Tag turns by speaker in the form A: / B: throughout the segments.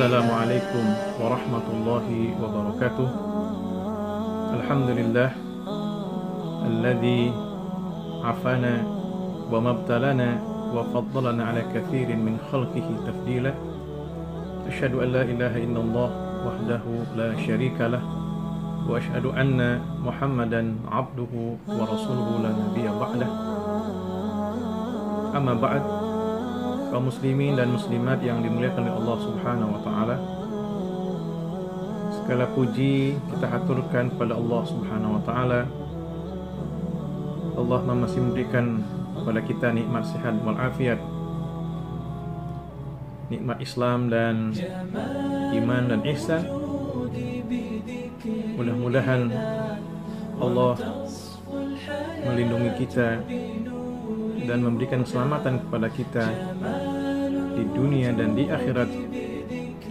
A: Assalamualaikum warahmatullahi wabarakatuh. Alhamdulillah alladzi afana wa mabtalana wa faddalana ala kathirin min khalqihi tafdila. Asyhadu an la ilaha illallah wahdahu la syarika lah wa asyhadu anna Muhammadan abduhu wa rasuluhu la nabiyya ba'dah. Amma ba'd. Kaum muslimin dan muslimat yang dimuliakan oleh Allah Subhanahu wa taala. Segala puji kita haturkan kepada Allah Subhanahu wa taala. Allah masih memberikan kepada kita nikmat sehat wal afiat, nikmat Islam dan iman dan ihsan. Mudah-mudahan Allah melindungi kita dan memberikan keselamatan kepada kita di dunia dan di akhirat,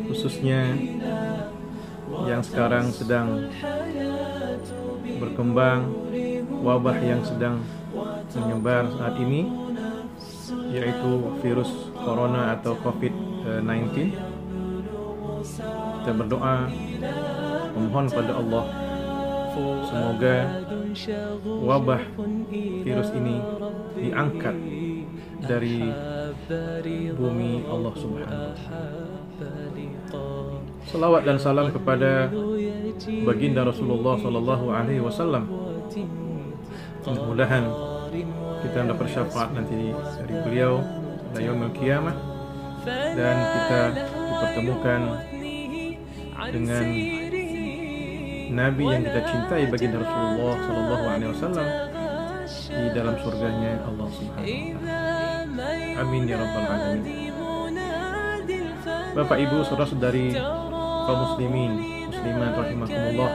A: khususnya yang sekarang sedang berkembang, wabah yang sedang menyebar saat ini, yaitu virus corona atau COVID-19. Kita berdoa memohon pada Allah semoga wabah virus ini diangkat dari bumi Allah Subhanahu wa ta'ala. Salawat dan salam kepada baginda Rasulullah sallallahu alaihi wasallam. Mudah-mudahan kita mendapat syafaat nanti dari beliau pada yaumul qiyamah, dan kita dipertemukan dengan Nabi yang kita cintai, baginda Rasulullah sallallahu alaihi wasallam, di dalam surganya Allah Subhanahu wa taala. Amin ya rabbal alamin. Bapak Ibu, saudara-saudari kaum muslimin, muslimat rahimakumullah.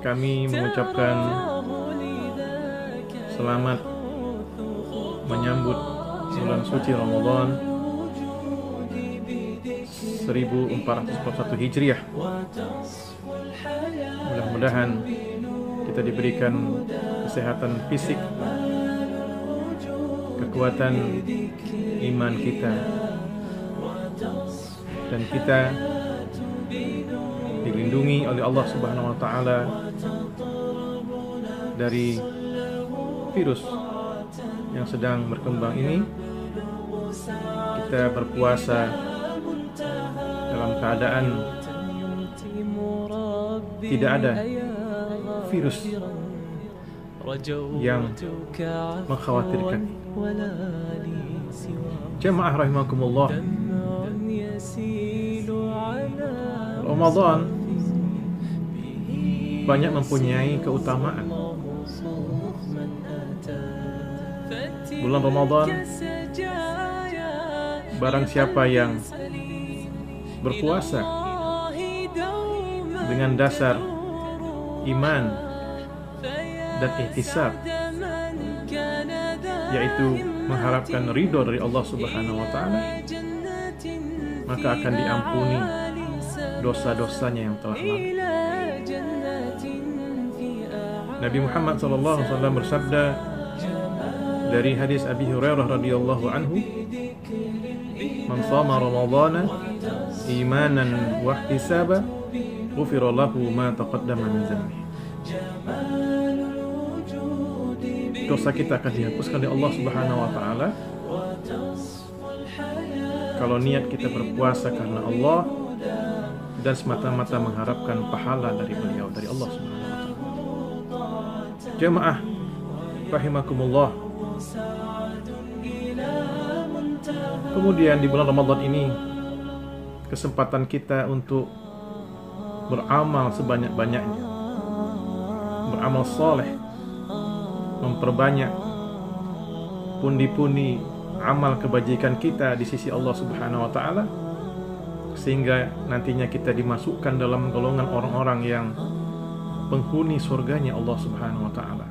A: Kami mengucapkan selamat menyambut bulan suci Ramadan 1441 Hijriah. Mudah-mudahan kita diberikan kesehatan fisik, kekuatan iman kita, dan kita dilindungi oleh Allah Subhanahu wa taala dari virus yang sedang berkembang ini. Kita berpuasa dalam keadaan tidak ada virus yang mengkhawatirkan. Jemaah rahimakumullah, Ramadan banyak mempunyai keutamaan. Bulan Ramadan, barang siapa yang berpuasa dengan dasar iman dan ihtisab, yaitu mengharapkan ridho dari Allah Subhanahu wa taala, maka akan diampuni dosa-dosanya yang telah lalu. Nabi Muhammad SAW bersabda dari hadis Abi Hurairah radhiyallahu anhu, "Man shama Ramadhana imanan wa ihtisaban, ghufira lahu ma taqaddama min dhanbi." Dosa kita akan dihapuskan oleh Allah Subhanahu wa taala kalau niat kita berpuasa karena Allah dan semata-mata mengharapkan pahala dari beliau, dari Allah Subhanahu wa taala. Jemaah rahimakumullah. Kemudian di bulan Ramadan ini kesempatan kita untuk beramal sebanyak-banyaknya, beramal saleh, memperbanyak pundi-pundi amal kebajikan kita di sisi Allah Subhanahu wa taala, sehingga nantinya kita dimasukkan dalam golongan orang-orang yang penghuni surganya Allah Subhanahu wa taala.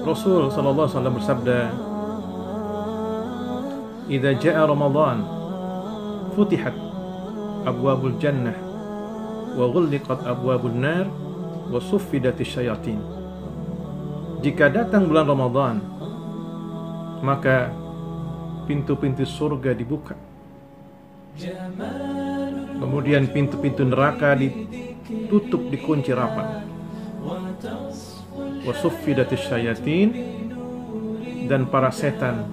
A: Rasul sallallahu alaihi wasallam bersabda, "Idza jaa Ramadan, futihat abwabul jannah wa ghulliqat abwabun nar wa suffidatis syayatin." Jika datang bulan Ramadan, maka pintu-pintu surga dibuka. Kemudian pintu-pintu neraka ditutup, dikunci rapat. Wa suffidatis syayatin, dan para setan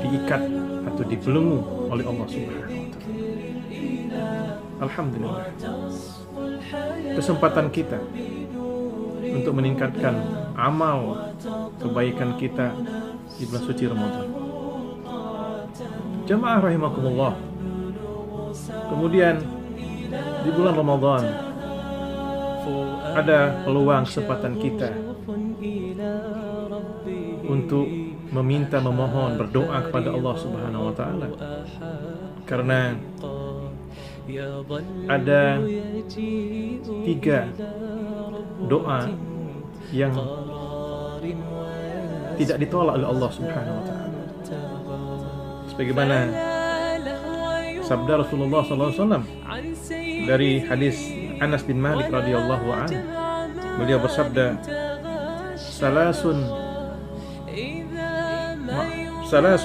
A: diikat atau dibelenggu oleh Allah Subhanahu wa taala. Alhamdulillah. Kesempatan kita untuk meningkatkan amal kebaikan kita di bulan suci Ramadan. Jamaah rahimakumullah. Kemudian di bulan Ramadan ada peluang kesempatan kita untuk meminta, memohon, berdoa kepada Allah Subhanahu wa taala. Karena ada 3 doa yang tidak ditolak oleh Allah Subhanahu wa taala. Sebagaimana sabda Rasulullah SAW dari hadis Anas bin Malik radhiyallahu anhu, beliau bersabda, salasu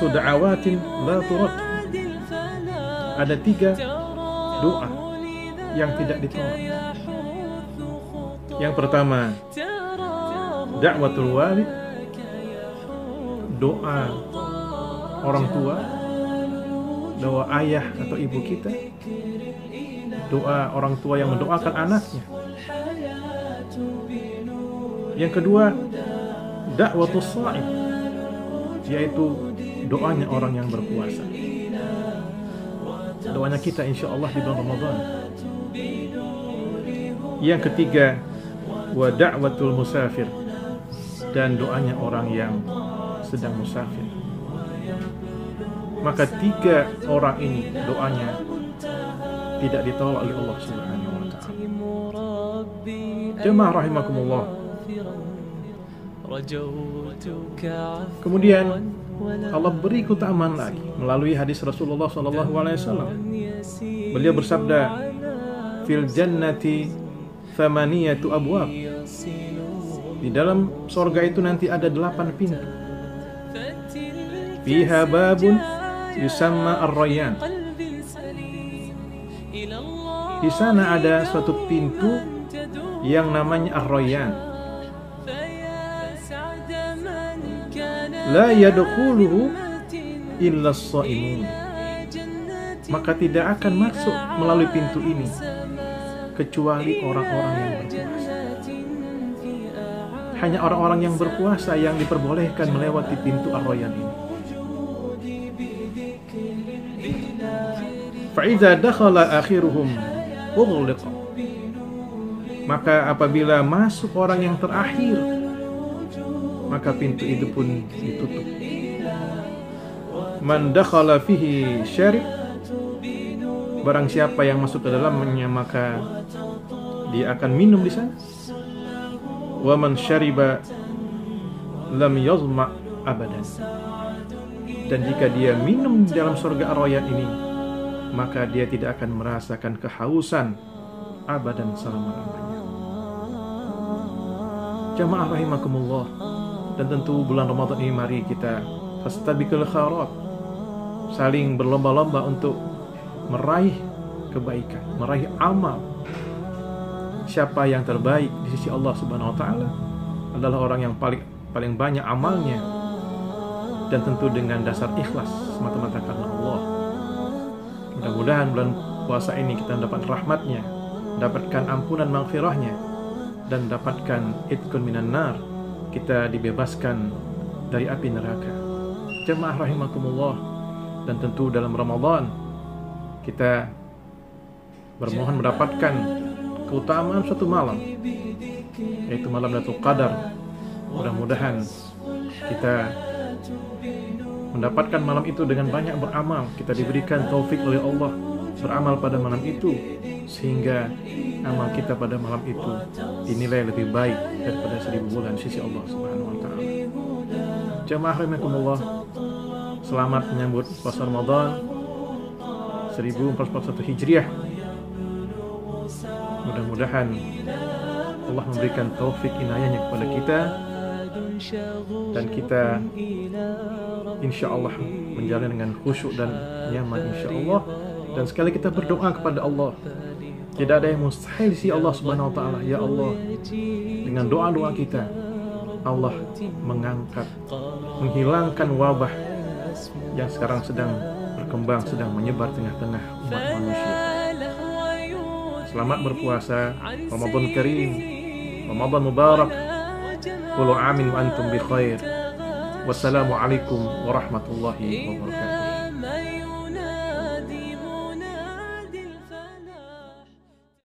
A: da'awatin la turad. Ada 3 doa yang tidak ditolak. Yang pertama, da'watul walid, doa orang tua, doa ayah atau ibu kita, doa orang tua yang mendoakan anaknya. Yang kedua, da'watus sha'im, yaitu doanya orang yang berpuasa. Doanya kita insyaallah di bulan Ramadan. Yang ketiga, wa da'watul musafir, dan doanya orang yang sedang musafir. Maka 3 orang ini doanya tidak ditolak oleh Allah Subhanahu wa taala. Jemaah rahimakumullah. Kemudian Allah beri keutamaan lagi melalui hadis Rasulullah SAW. Beliau bersabda, fil jannati thamaniyatu abwab. Di dalam surga itu nanti ada 8 pintu. Fiha babun yusamma ar-rayyan. Di sana ada suatu pintu yang namanya ar-rayyan. La yadkhuluhu illa as-shaimun. Maka tidak akan masuk melalui pintu ini kecuali orang-orang yang berpuasa. Hanya orang-orang yang berpuasa yang diperbolehkan melewati pintu ar-rayyan ini. Fa idza dakhala akhiruhum ughliqa. Maka apabila masuk orang yang terakhir, maka pintu itu pun ditutup. Man dakhala fihi syarib, barang siapa yang masuk ke dalamnya maka dia akan minum di sana. Wa man syariba lam yazma abadan. Dan jika dia minum di dalam surga ar-rayyan ini, maka dia tidak akan merasakan kehausan abadan selama-lamanya. Jamaah rahimakumullah. Dan tentu bulan Ramadan ini mari kita fastabiqul khairat, saling berlomba-lomba untuk meraih kebaikan, meraih amal. Siapa yang terbaik di sisi Allah Subhanahu wa taala adalah orang yang paling banyak amalnya, dan tentu dengan dasar ikhlas semata-mata karena Allah. Mudah-mudahan bulan puasa ini kita mendapat rahmatnya, dapatkan ampunan maghfirahnya, dan dapatkan itqun minan nar, kita dibebaskan dari api neraka. Jemaah rahimakumullah. Dan tentu dalam Ramadan kita bermohon mendapatkan keutamaan suatu malam, yaitu malam Lailatul Qadar. Mudah-mudahan kita mendapatkan malam itu dengan banyak beramal. Kita diberikan taufik oleh Allah beramal pada malam itu, sehingga amal kita pada malam itu dinilai lebih baik daripada 1000 bulan sisi Allah Subhanahu wa taala. Jamaah rahimakumullah, selamat menyambut puasa Ramadan 1441 Hijriah. Mudah-mudahan Allah memberikan taufik inayahnya kepada kita dan kita insya Allah menjalani dengan khusyuk dan nyaman insya Allah. Dan sekali kita berdoa kepada Allah, tidak ada yang mustahil si Allah Subhanahu wa Ta'ala. Ya Allah, dengan doa-doa kita Allah mengangkat, menghilangkan wabah yang sekarang sedang berkembang, sedang menyebar tengah-tengah umat manusia. Selamat berpuasa, Ramadan Karim, Ramadan Mubarak. Kullu amin wa antum bi khair. Wassalamualaikum warahmatullahi wabarakatuh.